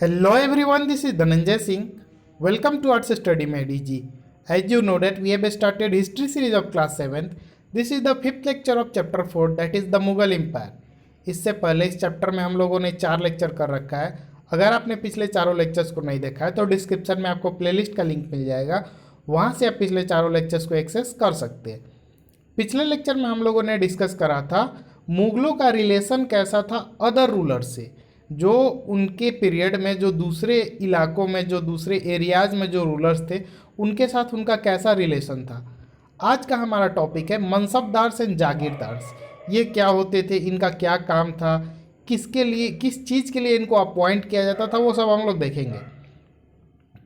Hello everyone, this is Dhananjay Singh. Welcome to Arts Study Med EG. As you know that we have started history series of class 7th. This is the fifth lecture of chapter 4 that is the Mughal Empire. इससे पहले इस chapter में हम लोगों ने 4 lecture कर रखा है। अगर आपने पिछले चारों लेक्चर्स को नहीं देखा है तो डिस्क्रिप्शन में आपको प्लेलिस्ट का लिंक मिल जाएगा, वहाँ से आप पिछले चारों लेक्चर्स को एक्सेस कर सकते हैं। पिछले लेक्चर में हम लोगों ने डिस्कस करा था मुगलों का रिलेशन कैसा था अदर रूलर से, जो उनके पीरियड में जो दूसरे इलाकों में जो दूसरे एरियाज़ में जो रूलर्स थे उनके साथ उनका कैसा रिलेशन था। आज का हमारा टॉपिक है मनसबदार्स एंड जागीरदार्स। ये क्या होते थे, इनका क्या काम था, किसके लिए किस चीज़ के लिए इनको अपॉइंट किया जाता था, वो सब हम लोग देखेंगे।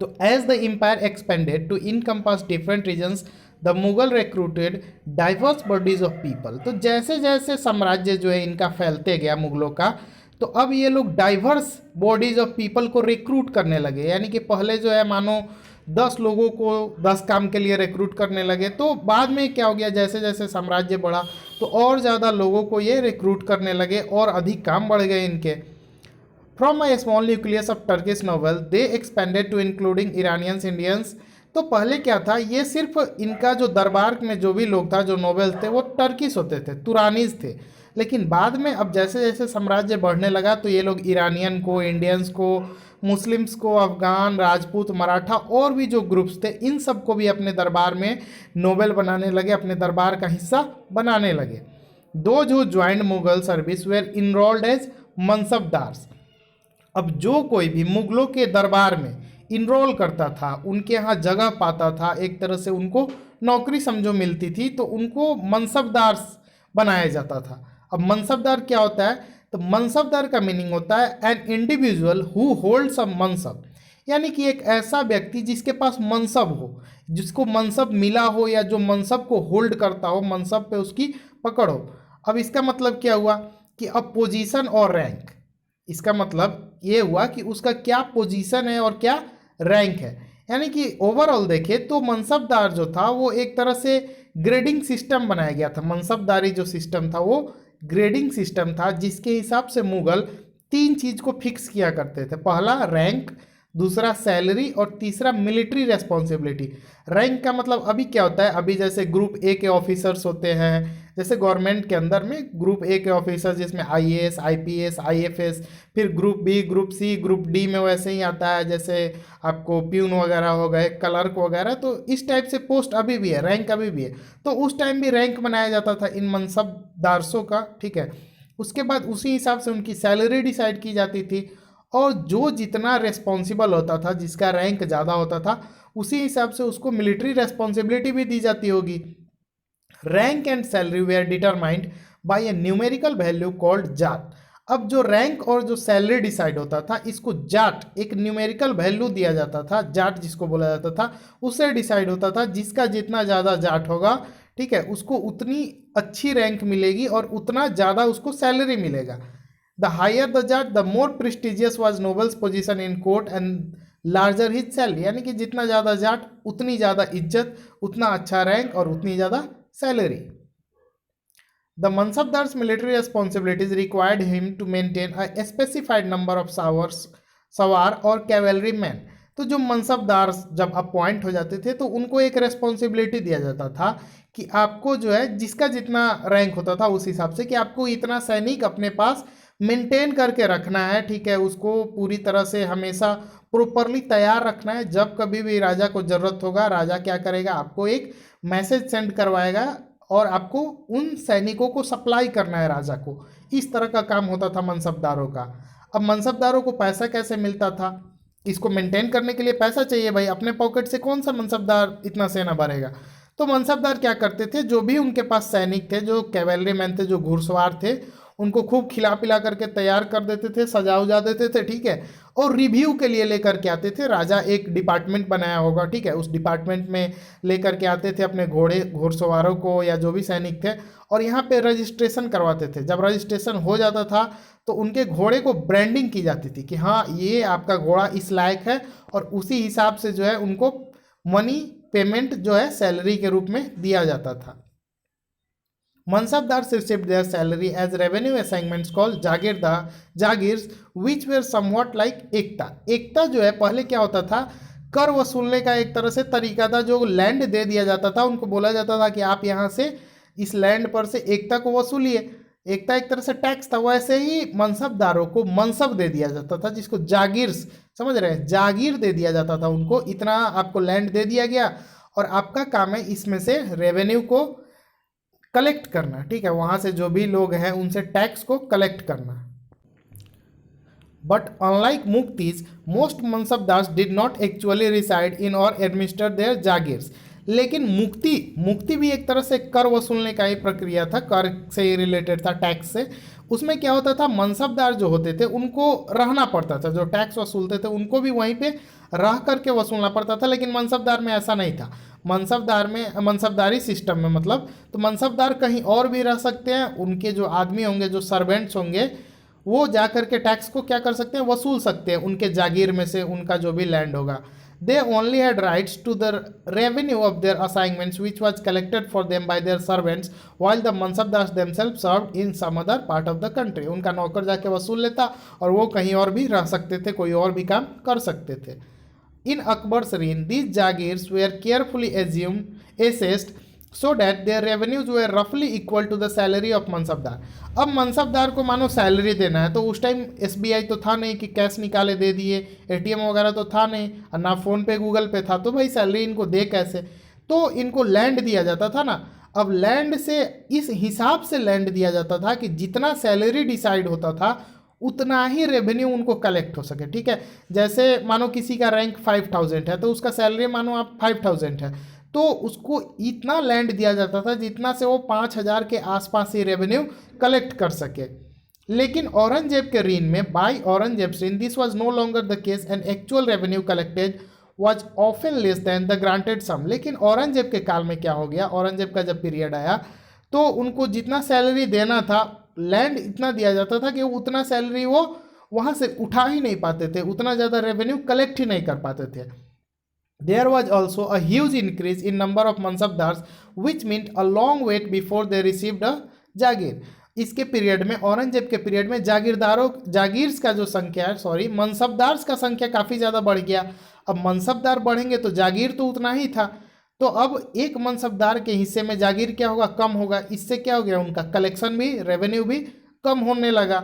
तो as the empire expanded to encompass different regions the Mughal recruited diverse bodies of people. तो जैसे जैसे साम्राज्य जो है इनका फैलते गया मुगलों का, तो अब ये लोग डाइवर्स बॉडीज ऑफ पीपल को रिक्रूट करने लगे। यानी कि पहले जो है मानो 10 लोगों को 10 काम के लिए रिक्रूट करने लगे, तो बाद में क्या हो गया, जैसे जैसे साम्राज्य बढ़ा तो और ज़्यादा लोगों को ये रिक्रूट करने लगे और अधिक काम बढ़ गए इनके। From my small nucleus of Turkish nobles they expanded to including Iranians Indians. तो पहले क्या था, ये सिर्फ इनका जो दरबार में जो भी लोग था, जो नोबेल थे, वो टर्किश होते थे, तुरानीज थे। लेकिन बाद में अब जैसे जैसे साम्राज्य बढ़ने लगा तो ये लोग ईरानियन को, इंडियंस को, मुस्लिम्स को, अफगान, राजपूत, मराठा और भी जो ग्रुप्स थे इन सबको भी अपने दरबार में नोबेल बनाने लगे, अपने दरबार का हिस्सा बनाने लगे। दो जो joint Mughal service were enrolled as mansabdars. अब जो कोई भी मुगलों के दरबार में इनरोल करता था, उनके यहाँ जगह पाता था, एक तरह से उनको नौकरी समझो मिलती थी, तो उनको मनसबदार बनाया जाता था। अब मनसबदार क्या होता है, तो मनसबदार का मीनिंग होता है an individual who holds a mansab. यानी कि एक ऐसा व्यक्ति जिसके पास मनसब हो, जिसको मनसब मिला हो या जो मनसब को होल्ड करता हो, मनसब पे उसकी पकड़ हो। अब इसका मतलब क्या हुआ कि अब पोजीशन और रैंक, इसका मतलब ये हुआ कि उसका क्या पोजीशन है और क्या रैंक है। यानी कि ओवरऑल देखें तो मनसबदार जो था वो एक तरह से ग्रेडिंग सिस्टम बनाया गया था। मनसबदारी जो सिस्टम था वो ग्रेडिंग सिस्टम था, जिसके हिसाब से मुगल 3 चीज़ को फिक्स किया करते थे। पहला रैंक, दूसरा सैलरी और तीसरा मिलिट्री रेस्पॉन्सिबिलिटी। रैंक का मतलब अभी क्या होता है, अभी जैसे ग्रुप ए के ऑफिसर्स होते हैं, जैसे गवर्नमेंट के अंदर में ग्रुप ए के ऑफिसर्स जिसमें आईएएस, आईपीएस, आईएफएस, फिर group B, group C, group D में वैसे ही आता है, जैसे आपको प्यून वगैरह हो गए, क्लर्क वगैरह। तो इस टाइप से पोस्ट अभी भी है, रैंक अभी भी है। तो उस टाइम भी रैंक बनाया जाता था इन मनसबदारसों का, ठीक है। उसके बाद उसी हिसाब से उनकी सैलरी डिसाइड की जाती थी, और जो जितना रेस्पॉन्सिबल होता था, जिसका रैंक ज़्यादा होता था, उसी हिसाब से उसको मिलिट्री रेस्पॉन्सिबिलिटी भी दी जाती होगी। Rank and salary were determined by a numerical value called zat. अब जो रैंक और जो सैलरी डिसाइड होता था, इसको जाट, एक न्यूमेरिकल वैल्यू दिया जाता था, जाट जिसको बोला जाता था, उससे डिसाइड होता था। जिसका जितना ज़्यादा जाट होगा, ठीक है, उसको उतनी अच्छी रैंक मिलेगी और उतना ज़्यादा उसको सैलरी मिलेगा। The higher the zat the more prestigious was nobles position in court and larger his salary. यानी कि जितना ज़्यादा जाट उतनी ज़्यादा इज्जत, उतना अच्छा रैंक और उतनी ज़्यादा salary. The Mansabdar's military responsibilities required him to maintain a specified number of सवार और कैवेलरी मैन। तो जो मनसबदार जब अपॉइंट हो जाते थे तो उनको एक रेस्पॉन्सिबिलिटी दिया जाता था कि आपको जो है जिसका जितना रैंक होता था उस हिसाब से कि आपको इतना सैनिक अपने पास मेंटेन करके रखना है, ठीक है, उसको पूरी तरह से हमेशा प्रॉपरली तैयार रखना है। जब कभी भी राजा को ज़रूरत होगा, राजा क्या करेगा, आपको एक मैसेज सेंड करवाएगा और आपको उन सैनिकों को सप्लाई करना है राजा को। इस तरह का काम होता था मनसबदारों का। अब मनसबदारों को पैसा कैसे मिलता था, इसको मेंटेन करने के लिए पैसा चाहिए भाई, अपने पॉकेट से कौन सा मनसबदार इतना सेना भरेगा। तो मनसबदार क्या करते थे, जो भी उनके पास सैनिक थे, जो कैवेलरी मैन थे, जो घुड़सवार थे, उनको खूब खिला पिला करके तैयार कर देते थे, सजा उजा देते थे, ठीक है, और रिव्यू के लिए लेकर के आते थे। राजा एक डिपार्टमेंट बनाया होगा, ठीक है, उस डिपार्टमेंट में लेकर के आते थे अपने घोड़सवारों को या जो भी सैनिक थे, और यहाँ पे रजिस्ट्रेशन करवाते थे। जब रजिस्ट्रेशन हो जाता था तो उनके घोड़े को ब्रांडिंग की जाती थी कि हाँ ये आपका घोड़ा इस लायक है, और उसी हिसाब से जो है उनको मनी पेमेंट जो है सैलरी के रूप में दिया जाता था। Mansabdars received their salary as revenue assignments called jagirs which were somewhat like एकता। एकता जो है पहले क्या होता था, कर वसूलने का एक तरह से तरीका था। जो लैंड दे दिया जाता था उनको बोला जाता था कि आप यहाँ से इस लैंड पर से एकता को वसूलिए। एकता एक तरह से टैक्स था। वैसे ही मनसबदारों को मनसब दे दिया जाता था, जिसको जागीर्स, समझ रहे हैं, जागीर दे दिया जाता था उनको। इतना आपको लैंड दे दिया गया और आपका काम है इसमें से रेवेन्यू को कलेक्ट करना। ठीक है, वहां से जो भी लोग हैं उनसे टैक्स को कलेक्ट करना। But unlike muqtis, most mansabdars did not actually reside in or administer there jagirs. लेकिन मुक्ति भी एक तरह से कर वसूलने का ही प्रक्रिया था, कर से ही रिलेटेड था, टैक्स से। उसमें क्या होता था, मनसबदार जो होते थे उनको रहना पड़ता था, जो टैक्स वसूलते थे उनको भी वहीं पे रह करके वसूलना पड़ता था। लेकिन मनसबदार में ऐसा नहीं था। मनसबदार में, मनसबदारी सिस्टम में मतलब, तो मनसबदार कहीं और भी रह सकते हैं। उनके जो आदमी होंगे, जो सर्वेंट्स होंगे, वो जा करके टैक्स को क्या कर सकते हैं, वसूल सकते हैं उनके जागीर में से, उनका जो भी लैंड होगा। They only had rights to the revenue of their assignments which was collected for them by their servants, while the mansabdars themselves served in some other part of the country। उनका नौकर जाके वसूल लेता और वो कहीं और भी रह सकते थे, कोई और भी काम कर सकते थे। In Akbar's reign, these jagirs were carefully assessed so that their revenues were roughly equal to the salary of mansabdar. अब मनसबदार को मानो सैलरी देना है, तो उस टाइम एसबीआई तो था नहीं कि कैश निकाले दे दिए, एटीएम वगैरह तो था नहीं, और ना फ़ोन पे गूगल पे था, तो भाई सैलरी इनको दे कैसे। तो इनको लैंड दिया जाता था ना। अब लैंड से इस हिसाब से लैंड दिया जाता था कि जितना सैलरी डिसाइड होता था उतना ही रेवेन्यू उनको कलेक्ट हो सके। ठीक है, जैसे मानो किसी का रैंक 5000 है तो उसका सैलरी मानो आप 5000 है, तो उसको इतना लैंड दिया जाता था जितना से वो 5000 के आसपास ही रेवेन्यू कलेक्ट कर सके। लेकिन औरंगजेब के रीन में, by Aurangzeb reign, this was no longer the case and actual revenue collected was often less than the granted sum. लेकिन औरंगजेब के काल में क्या हो गया, औरंगजेब का जब पीरियड आया तो उनको जितना सैलरी देना था, लैंड इतना दिया जाता था कि उतना सैलरी वो वहाँ से उठा ही नहीं पाते थे, उतना ज़्यादा रेवेन्यू कलेक्ट ही नहीं कर पाते थे। There was also a huge increase in number of mansabdars which meant a long wait before they received a जागीर। इसके पीरियड में, औरंगजेब के पीरियड में जागीर्स का जो संख्या है, सॉरी, मनसबदार्स का संख्या काफ़ी ज़्यादा बढ़ गया। अब मनसबदार बढ़ेंगे तो जागीर तो उतना ही था। तो अब एक मनसबदार के हिस्से में जागीर क्या होगा, कम होगा। इससे क्या हो गया, उनका कलेक्शन भी, रेवेन्यू भी कम होने लगा।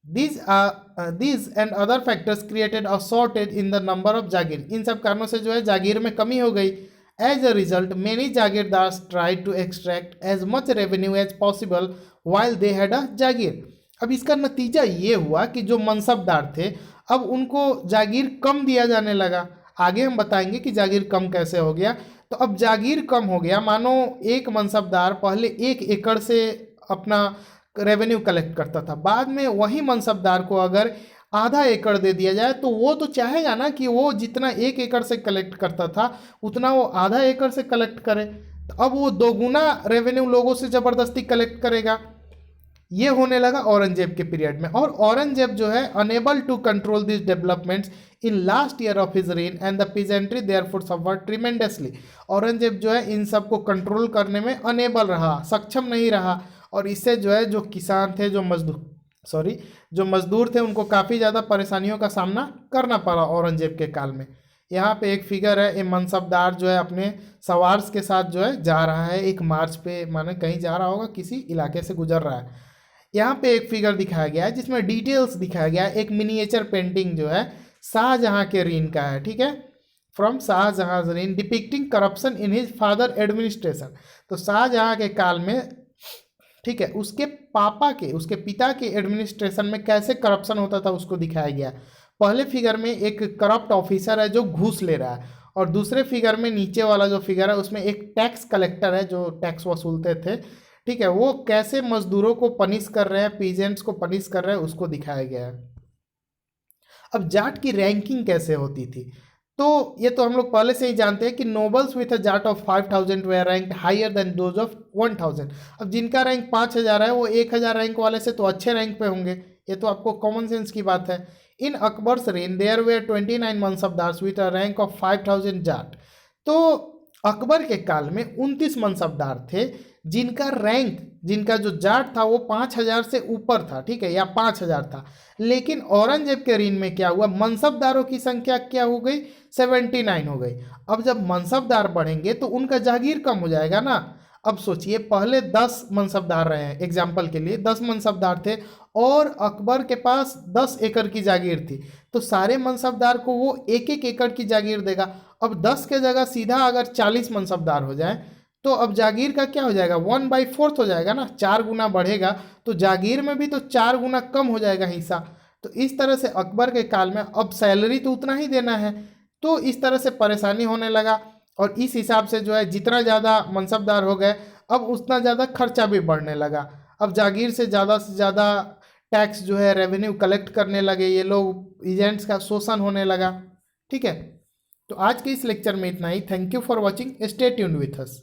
These and other factors created a shortage in the number of जागीर। इन सब कारणों से जो है जागीर में कमी हो गई। As a result, many जागीरदार्स tried to extract as much revenue as possible while they had a जागीर। अब इसका नतीजा ये हुआ कि जो मनसबदार थे अब उनको जागीर कम दिया जाने लगा। आगे हम बताएंगे कि जागीर कम कैसे हो गया। तो अब जागीर कम हो गया, मानो एक मनसबदार पहले 1 एकड़ से अपना रेवेन्यू कलेक्ट करता था, बाद में वही मनसबदार को अगर आधा एकड़ दे दिया जाए तो वो तो चाहेगा ना कि वो जितना 1 एकड़ से कलेक्ट करता था उतना वो आधा एकड़ से कलेक्ट करे। तो अब वो दोगुना रेवेन्यू लोगों से ज़बरदस्ती कलेक्ट करेगा। ये होने लगा औरंगजेब के पीरियड में। और औरंगजेब जो है unable to control this developments in last year of his reign and the peasantry therefore suffer tremendously. Aurangzeb जो है इन सबको कंट्रोल करने में अनेबल रहा, सक्षम नहीं रहा, और इससे जो है जो किसान थे, जो मजदूर थे, उनको काफ़ी ज़्यादा परेशानियों का सामना करना पड़ा औरंगजेब के काल में। यहाँ पे एक फिगर है, एक मनसबदार जो है अपने सवार्स के साथ जो है जा रहा है एक मार्च पे, माने कहीं जा रहा होगा, किसी इलाके से गुजर रहा है। यहाँ पे एक फिगर दिखाया गया है जिसमें डिटेल्स दिखाया गया है। एक मिनिएचर पेंटिंग जो है शाहजहाँ के रीन का है, ठीक है, from Shah Jahan reign, depicting corruption in his father administration. तो शाहजहाँ के काल में, ठीक है, उसके पिता के एडमिनिस्ट्रेशन में कैसे करप्शन होता था उसको दिखाया गया। पहले फिगर में एक करप्ट ऑफिसर है जो घूस ले रहा है, और दूसरे फिगर में नीचे वाला जो फिगर है उसमें एक टैक्स कलेक्टर है जो टैक्स वसूलते थे, ठीक है, वो कैसे मजदूरों को पनिश कर रहे हैं, पीजेंट्स को पनिश कर रहे हैं, उसको दिखाया गया है। अब जाट की रैंकिंग कैसे होती थी, तो ये तो हम लोग पहले से ही जानते हैं कि nobles with a zat of 5000 were ranked higher than those of 1000। अब जिनका रैंक 5000 है वो 1000 रैंक वाले से तो अच्छे रैंक पे होंगे, ये तो आपको कॉमन सेंस की बात है। In Akbar's reign there were 29 mansabdars with a rank of 5000 zat. तो अकबर के काल में 29 मनसबदार थे जिनका रैंक, जिनका जो जाट था वो 5,000 से ऊपर था, ठीक है, या 5,000 था। लेकिन औरंगजेब के रीन में क्या हुआ, मनसबदारों की संख्या क्या हो गई, 79 हो गई। अब जब मनसबदार बढ़ेंगे तो उनका जागीर कम हो जाएगा ना। अब सोचिए, पहले 10 मनसबदार रहे हैं, एग्जाम्पल के लिए 10 मनसबदार थे और अकबर के पास 10 एकड़ की जागीर थी, तो सारे मनसबदार को वो एक एक एकड़ की जागीर देगा। अब 10 के जगह सीधा अगर 40 मनसबदार हो जाए तो अब जागीर का क्या हो जाएगा, 1/4 हो जाएगा ना, 4 गुना बढ़ेगा, तो जागीर में भी तो 4 गुना कम हो जाएगा हिस्सा। तो इस तरह से अकबर के काल में अब सैलरी तो उतना ही देना है, तो इस तरह से परेशानी होने लगा। और इस हिसाब से जो है जितना ज़्यादा मनसबदार हो गए अब उतना ज़्यादा खर्चा भी बढ़ने लगा। अब जागीर से ज़्यादा टैक्स जो है रेवेन्यू कलेक्ट करने लगे ये लोग, एजेंट्स का शोषण होने लगा। ठीक है, तो आज के इस लेक्चर में इतना ही। Thank you for watching, stay tuned with us.